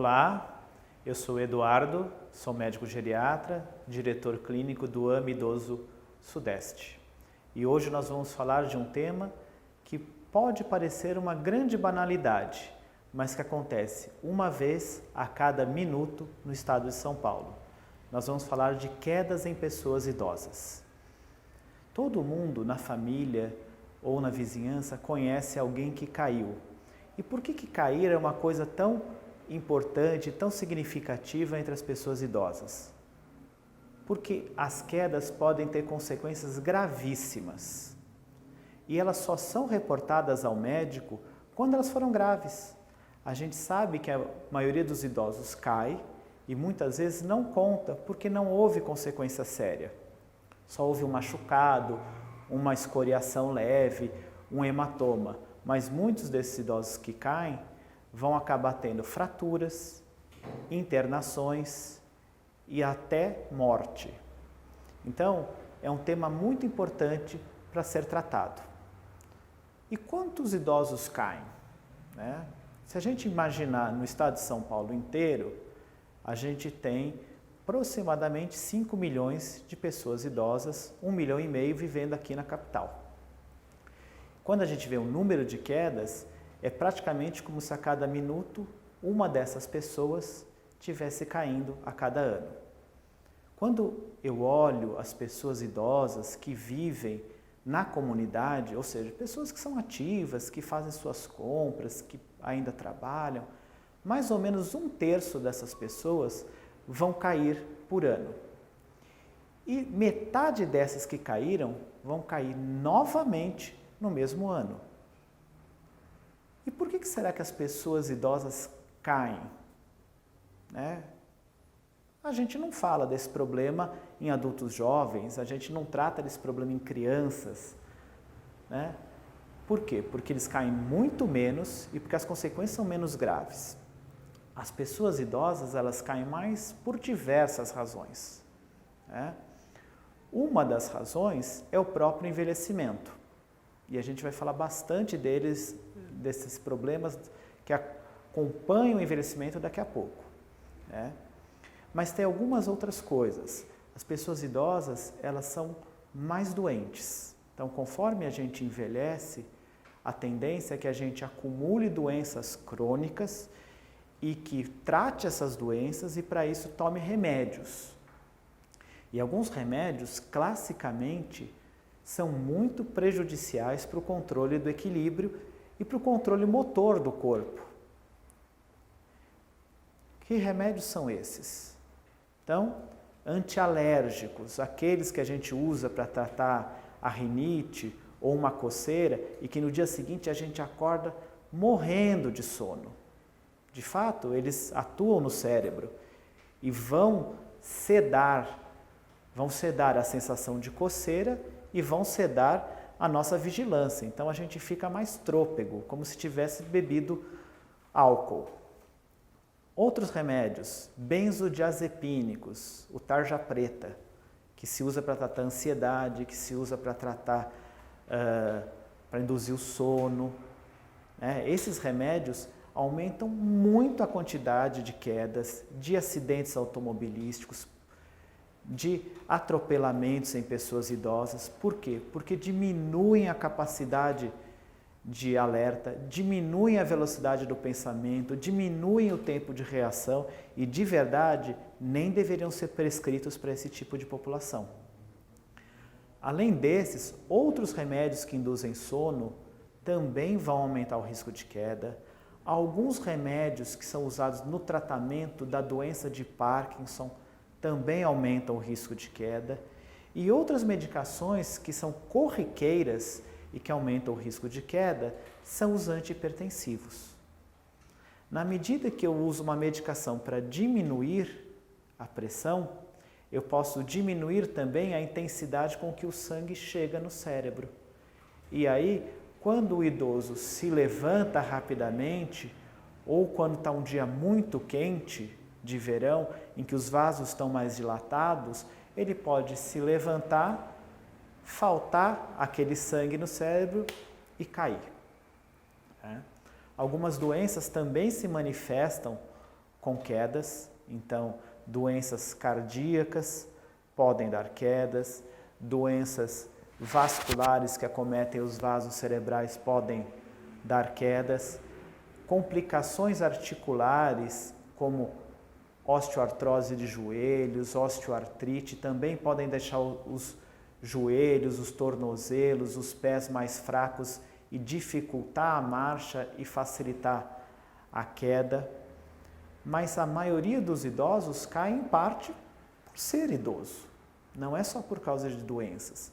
Olá, eu sou Eduardo, sou médico geriatra, diretor clínico do AME Idoso Sudeste. E hoje nós vamos falar de um tema que pode parecer uma grande banalidade, mas que acontece uma vez a cada minuto no estado de São Paulo. Nós vamos falar de quedas em pessoas idosas. Todo mundo na família ou na vizinhança conhece alguém que caiu. E por que cair é uma coisa tão importante, tão significativa entre as pessoas idosas? Porque as quedas podem ter consequências gravíssimas. E elas só são reportadas ao médico quando elas foram graves. A gente sabe que a maioria dos idosos cai e muitas vezes não conta porque não houve consequência séria. Só houve um machucado, uma escoriação leve, um hematoma. Mas muitos desses idosos que caem vão acabar tendo fraturas, internações e até morte. Então, é um tema muito importante para ser tratado. E quantos idosos caem? Se a gente imaginar no estado de São Paulo inteiro, a gente tem aproximadamente 5 milhões de pessoas idosas, 1,5 milhão vivendo aqui na capital. Quando a gente vê o número de quedas, é praticamente como se a cada minuto uma dessas pessoas estivesse caindo a cada ano. Quando eu olho as pessoas idosas que vivem na comunidade, ou seja, pessoas que são ativas, que fazem suas compras, que ainda trabalham, mais ou menos 1/3 dessas pessoas vão cair por ano. E metade dessas que caíram vão cair novamente no mesmo ano. E por que será que as pessoas idosas caem? A gente não fala desse problema em adultos jovens, a gente não trata desse problema em crianças. Por quê? Porque eles caem muito menos e porque as consequências são menos graves. As pessoas idosas, elas caem mais por diversas razões. Uma das razões é o próprio envelhecimento. E a gente vai falar bastante desses problemas que acompanham o envelhecimento daqui a pouco. Mas tem algumas outras coisas. As pessoas idosas, elas são mais doentes. Então, conforme a gente envelhece, a tendência é que a gente acumule doenças crônicas e que trate essas doenças e, para isso, tome remédios. E alguns remédios, classicamente, são muito prejudiciais para o controle do equilíbrio e para o controle motor do corpo. Que remédios são esses? Então, antialérgicos, aqueles que a gente usa para tratar a rinite ou uma coceira e que no dia seguinte a gente acorda morrendo de sono. De fato, eles atuam no cérebro e vão sedar a sensação de coceira e vão sedar a nossa vigilância. Então a gente fica mais trôpego, como se tivesse bebido álcool. Outros remédios, benzodiazepínicos, o tarja preta, que se usa para tratar ansiedade, que se usa para tratar, para induzir o sono. Esses remédios aumentam muito a quantidade de quedas, de acidentes automobilísticos, de atropelamentos em pessoas idosas. Por quê? Porque diminuem a capacidade de alerta, diminuem a velocidade do pensamento, diminuem o tempo de reação e, de verdade, nem deveriam ser prescritos para esse tipo de população. Além desses, outros remédios que induzem sono também vão aumentar o risco de queda. Alguns remédios que são usados no tratamento da doença de Parkinson também aumentam o risco de queda, e outras medicações que são corriqueiras e que aumentam o risco de queda são os antihipertensivos. Na medida que eu uso uma medicação para diminuir a pressão, eu posso diminuir também a intensidade com que o sangue chega no cérebro. E aí, quando o idoso se levanta rapidamente, ou quando está um dia muito quente, de verão, em que os vasos estão mais dilatados, ele pode se levantar, faltar aquele sangue no cérebro e cair. Algumas doenças também se manifestam com quedas. Então, doenças cardíacas podem dar quedas, doenças vasculares que acometem os vasos cerebrais podem dar quedas, complicações articulares como osteoartrose de joelhos, osteoartrite, também podem deixar os joelhos, os tornozelos, os pés mais fracos e dificultar a marcha e facilitar a queda. Mas a maioria dos idosos cai em parte por ser idoso, não é só por causa de doenças.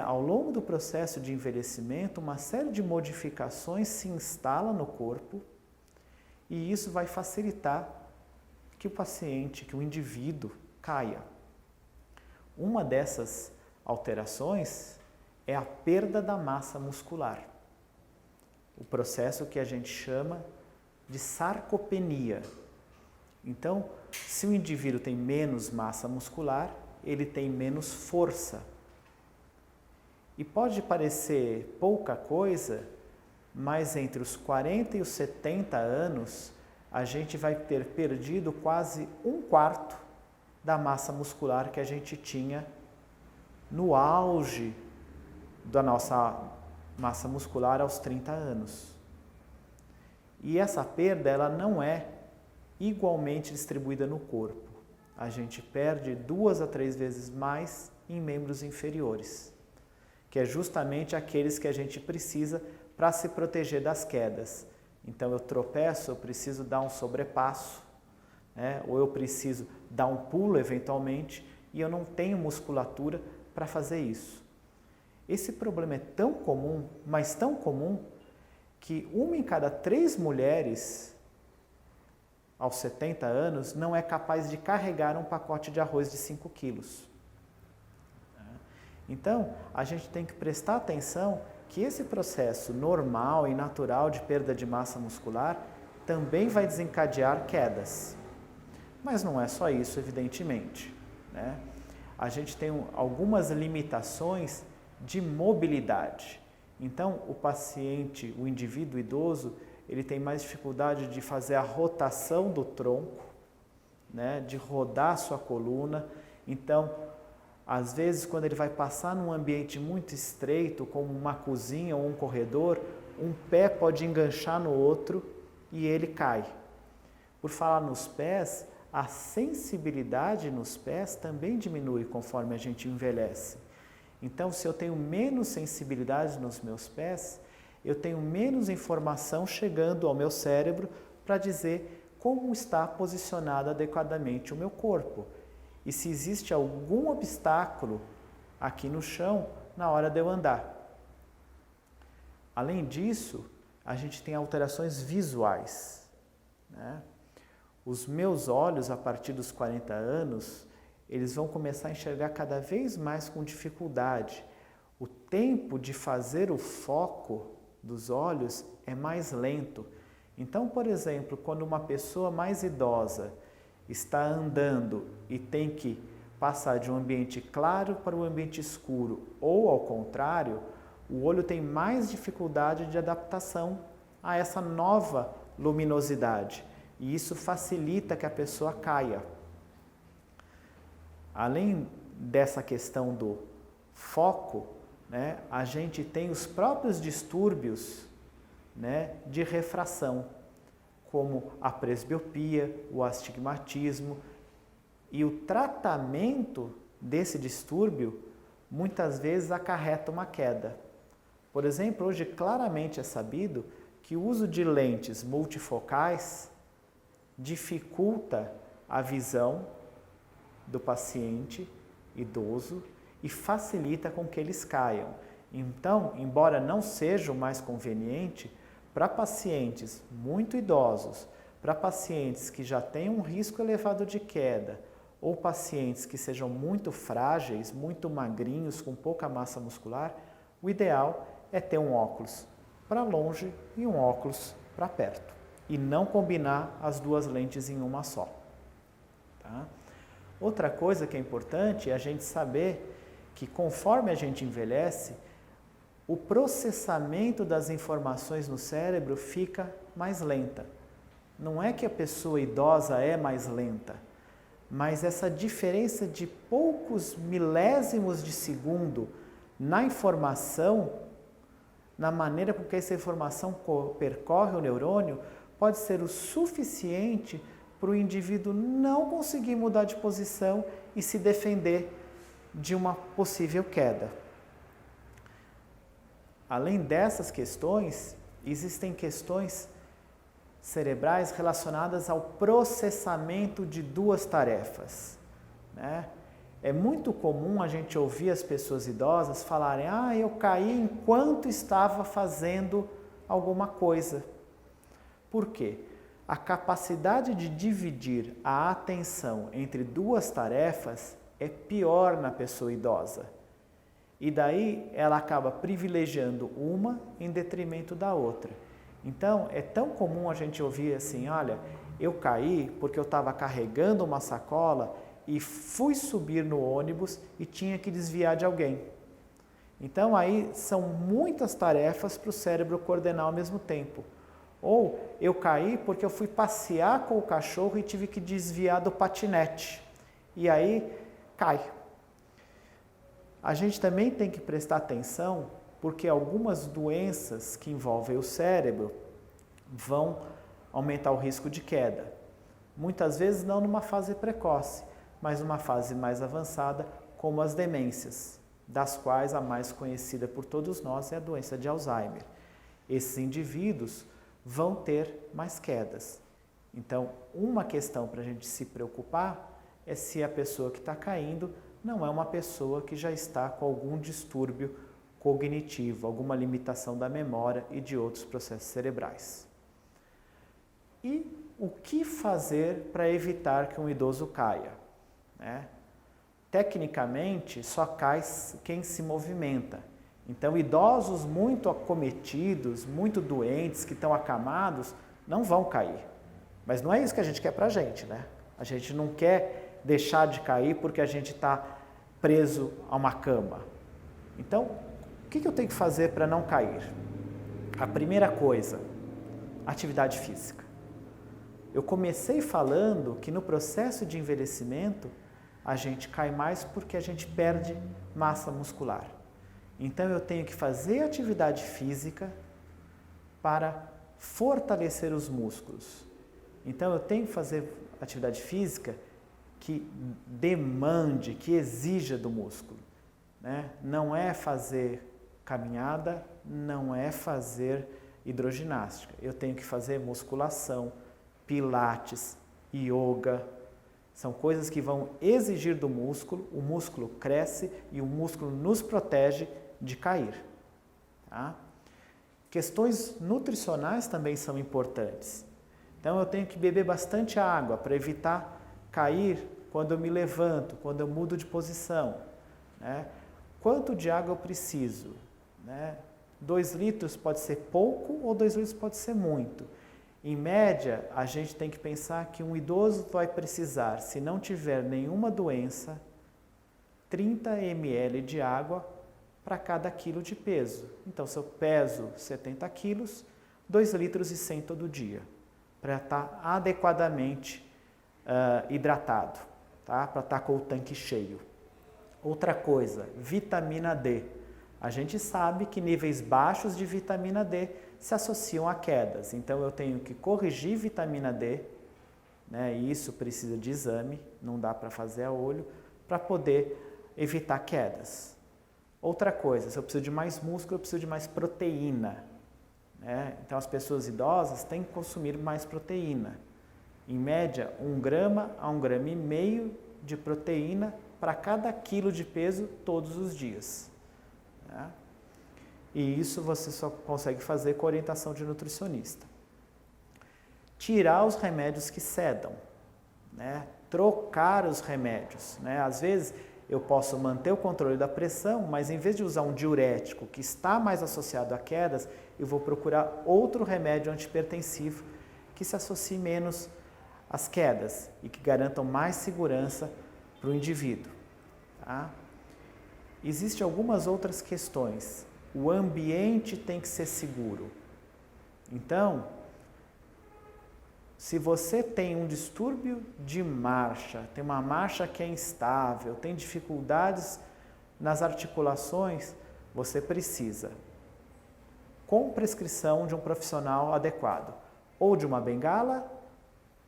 Ao longo do processo de envelhecimento, uma série de modificações se instala no corpo e isso vai facilitar que o paciente, que o indivíduo caia. Uma dessas alterações é a perda da massa muscular, o processo que a gente chama de sarcopenia. Então, se o indivíduo tem menos massa muscular, ele tem menos força. E pode parecer pouca coisa, mas entre os 40 e os 70 anos, a gente vai ter perdido quase 1/4 da massa muscular que a gente tinha no auge da nossa massa muscular aos 30 anos. E essa perda, ela não é igualmente distribuída no corpo. A gente perde 2 a 3 vezes mais em membros inferiores, que é justamente aqueles que a gente precisa para se proteger das quedas. Então eu tropeço, eu preciso dar um sobrepasso, ou eu preciso dar um pulo eventualmente, e eu não tenho musculatura para fazer isso. Esse problema é tão comum, mas tão comum, que 1 em cada 3 mulheres aos 70 anos não é capaz de carregar um pacote de arroz de 5 quilos. Então, a gente tem que prestar atenção que esse processo normal e natural de perda de massa muscular também vai desencadear quedas. Mas não é só isso, evidentemente. A gente tem algumas limitações de mobilidade. Então, o paciente, o indivíduo idoso, ele tem mais dificuldade de fazer a rotação do tronco, de rodar a sua coluna. Então, às vezes, quando ele vai passar num ambiente muito estreito, como uma cozinha ou um corredor, um pé pode enganchar no outro e ele cai. Por falar nos pés, a sensibilidade nos pés também diminui conforme a gente envelhece. Então, se eu tenho menos sensibilidade nos meus pés, eu tenho menos informação chegando ao meu cérebro para dizer como está posicionado adequadamente o meu corpo. E se existe algum obstáculo aqui no chão na hora de eu andar. Além disso, a gente tem alterações visuais. Os meus olhos, a partir dos 40 anos, eles vão começar a enxergar cada vez mais com dificuldade. O tempo de fazer o foco dos olhos é mais lento. Então, por exemplo, quando uma pessoa mais idosa está andando e tem que passar de um ambiente claro para um ambiente escuro, ou ao contrário, o olho tem mais dificuldade de adaptação a essa nova luminosidade. E isso facilita que a pessoa caia. Além dessa questão do foco, a gente tem os próprios distúrbios de refração, como a presbiopia, o astigmatismo, e o tratamento desse distúrbio muitas vezes acarreta uma queda. Por exemplo, hoje claramente é sabido que o uso de lentes multifocais dificulta a visão do paciente idoso e facilita com que eles caiam. Então, embora não seja o mais conveniente, para pacientes muito idosos, para pacientes que já têm um risco elevado de queda, ou pacientes que sejam muito frágeis, muito magrinhos, com pouca massa muscular, o ideal é ter um óculos para longe e um óculos para perto. E não combinar as duas lentes em uma só. Tá? Outra coisa que é importante é a gente saber que conforme a gente envelhece, o processamento das informações no cérebro fica mais lenta. Não é que a pessoa idosa é mais lenta, mas essa diferença de poucos milésimos de segundo na informação, na maneira com que essa informação percorre o neurônio, pode ser o suficiente para o indivíduo não conseguir mudar de posição e se defender de uma possível queda. Além dessas questões, existem questões cerebrais relacionadas ao processamento de duas tarefas, né? É muito comum a gente ouvir as pessoas idosas falarem: ah, eu caí enquanto estava fazendo alguma coisa. Por quê? A capacidade de dividir a atenção entre duas tarefas é pior na pessoa idosa. E daí ela acaba privilegiando uma em detrimento da outra. Então, é tão comum a gente ouvir assim: olha, eu caí porque eu estava carregando uma sacola e fui subir no ônibus e tinha que desviar de alguém. Então, aí são muitas tarefas para o cérebro coordenar ao mesmo tempo. Ou eu caí porque eu fui passear com o cachorro e tive que desviar do patinete. E aí cai. A gente também tem que prestar atenção porque algumas doenças que envolvem o cérebro vão aumentar o risco de queda. Muitas vezes não numa fase precoce, mas numa fase mais avançada, como as demências, das quais a mais conhecida por todos nós é a doença de Alzheimer. Esses indivíduos vão ter mais quedas. Então, uma questão para a gente se preocupar é se a pessoa que está caindo não é uma pessoa que já está com algum distúrbio cognitivo, alguma limitação da memória e de outros processos cerebrais. E o que fazer para evitar que um idoso caia? Tecnicamente, só cai quem se movimenta. Então, idosos muito acometidos, muito doentes, que estão acamados, não vão cair. Mas não é isso que a gente quer para a gente, né? A gente não quer deixar de cair porque a gente está preso a uma cama. Então, o que eu tenho que fazer para não cair? A primeira coisa, atividade física. Eu comecei falando que no processo de envelhecimento, a gente cai mais porque a gente perde massa muscular. Então, eu tenho que fazer atividade física para fortalecer os músculos. Então, eu tenho que fazer atividade física que demande, que exija do músculo, né? Não é fazer caminhada, não é fazer hidroginástica. Eu tenho que fazer musculação, pilates, yoga. São coisas que vão exigir do músculo, o músculo cresce e o músculo nos protege de cair. Tá? Questões nutricionais também são importantes. Então, eu tenho que beber bastante água para evitar cair quando eu me levanto, quando eu mudo de posição. Né? Quanto de água eu preciso? 2 litros pode ser pouco ou 2 litros pode ser muito. Em média, a gente tem que pensar que um idoso vai precisar, se não tiver nenhuma doença, 30 ml de água para cada quilo de peso. Então, se eu peso 70 quilos, 2 litros e 100 todo dia, para estar adequadamente hidratado, tá? Para estar com o tanque cheio. Outra coisa, vitamina D. A gente sabe que níveis baixos de vitamina D se associam a quedas. Então, eu tenho que corrigir vitamina D, né? E isso precisa de exame, não dá para fazer a olho, para poder evitar quedas. Outra coisa, se eu preciso de mais músculo, eu preciso de mais proteína. Né? Então, as pessoas idosas têm que consumir mais proteína. Em média, 1 grama a 1,5 gramas de proteína para cada quilo de peso todos os dias. Né? E isso você só consegue fazer com orientação de nutricionista. Tirar os remédios que sedam, né? Trocar os remédios. Né? Às vezes eu posso manter o controle da pressão, mas em vez de usar um diurético que está mais associado a quedas, eu vou procurar outro remédio antihipertensivo que se associe menos às quedas e que garantam mais segurança para o indivíduo. Tá? Existem algumas outras questões. O ambiente tem que ser seguro. Então, se você tem um distúrbio de marcha, tem uma marcha que é instável, tem dificuldades nas articulações, você precisa, com prescrição de um profissional adequado, ou de uma bengala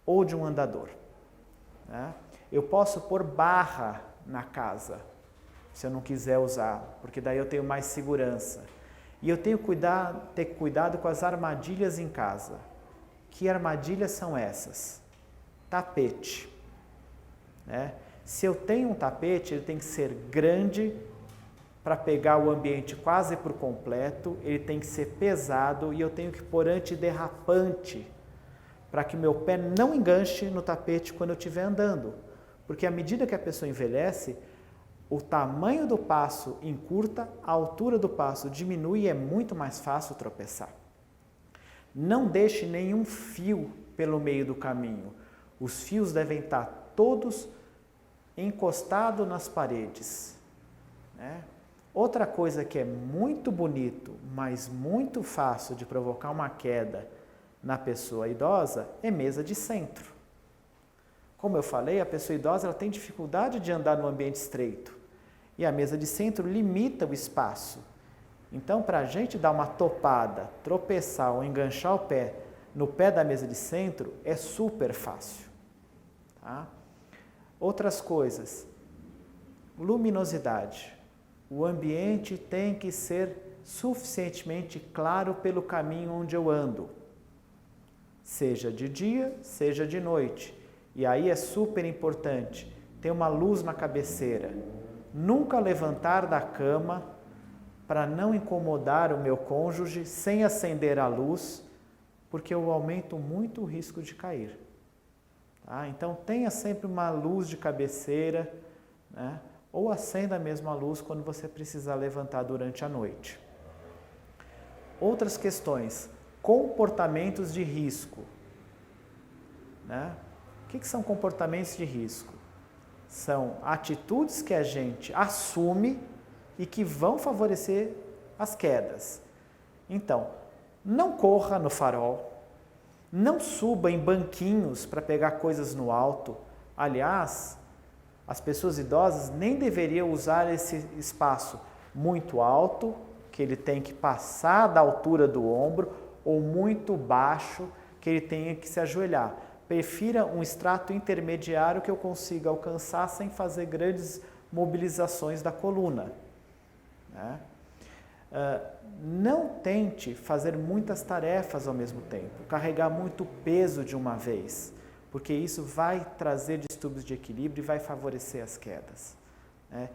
ou de um andador. Né? Eu posso pôr barra na casa, se eu não quiser usar, porque daí eu tenho mais segurança. E eu tenho que ter cuidado com as armadilhas em casa. Que armadilhas são essas? Tapete. Né? Se eu tenho um tapete, ele tem que ser grande para pegar o ambiente quase por completo, ele tem que ser pesado e eu tenho que pôr antiderrapante para que meu pé não enganche no tapete quando eu estiver andando. Porque à medida que a pessoa envelhece, o tamanho do passo encurta, a altura do passo diminui e é muito mais fácil tropeçar. Não deixe nenhum fio pelo meio do caminho. Os fios devem estar todos encostados nas paredes. Né? Outra coisa que é muito bonito, mas muito fácil de provocar uma queda na pessoa idosa é mesa de centro. Como eu falei, a pessoa idosa ela tem dificuldade de andar no ambiente estreito e a mesa de centro limita o espaço. Então, para a gente dar uma topada, tropeçar ou enganchar o pé no pé da mesa de centro é super fácil. Tá? Outras coisas, luminosidade. O ambiente tem que ser suficientemente claro pelo caminho onde eu ando, seja de dia, seja de noite. E aí é super importante ter uma luz na cabeceira. Nunca levantar da cama para não incomodar o meu cônjuge sem acender a luz, porque eu aumento muito o risco de cair. Tá? Então tenha sempre uma luz de cabeceira, né? Ou acenda mesmo a luz quando você precisar levantar durante a noite. Outras questões, comportamentos de risco. Né? O que são comportamentos de risco? São atitudes que a gente assume e que vão favorecer as quedas. Então, não corra no farol, não suba em banquinhos para pegar coisas no alto. Aliás, as pessoas idosas nem deveriam usar esse espaço muito alto, que ele tem que passar da altura do ombro, ou muito baixo, que ele tenha que se ajoelhar. Prefira um estrato intermediário que eu consiga alcançar sem fazer grandes mobilizações da coluna. Né? Não tente fazer muitas tarefas ao mesmo tempo, carregar muito peso de uma vez, porque isso vai trazer distúrbios de equilíbrio e vai favorecer as quedas. Né?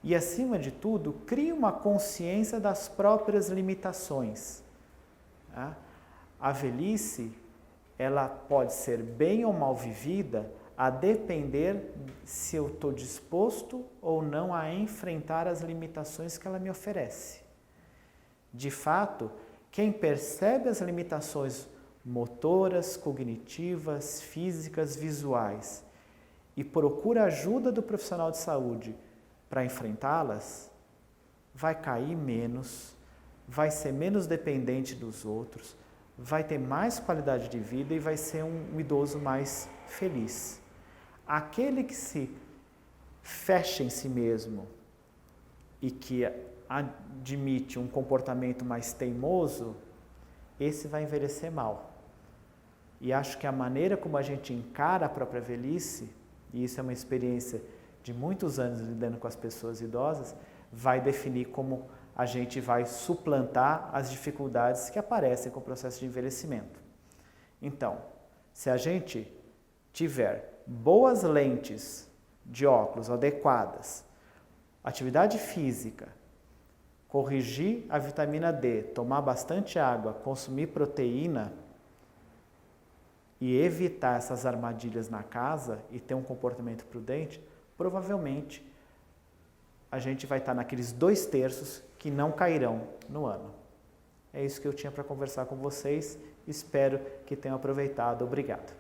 E, acima de tudo, crie uma consciência das próprias limitações. Tá? A velhice, ela pode ser bem ou mal vivida a depender se eu estou disposto ou não a enfrentar as limitações que ela me oferece. De fato, quem percebe as limitações motoras, cognitivas, físicas, visuais e procura a ajuda do profissional de saúde para enfrentá-las, vai cair menos, vai ser menos dependente dos outros, vai ter mais qualidade de vida e vai ser um idoso mais feliz. Aquele que se fecha em si mesmo e que admite um comportamento mais teimoso, esse vai envelhecer mal. E acho que a maneira como a gente encara a própria velhice, e isso é uma experiência de muitos anos lidando com as pessoas idosas, vai definir como a gente vai suplantar as dificuldades que aparecem com o processo de envelhecimento. Então, se a gente tiver boas lentes de óculos adequadas, atividade física, corrigir a vitamina D, tomar bastante água, consumir proteína e evitar essas armadilhas na casa e ter um comportamento prudente, provavelmente a gente vai estar naqueles 2/3 que não cairão no ano. É isso que eu tinha para conversar com vocês. Espero que tenham aproveitado. Obrigado.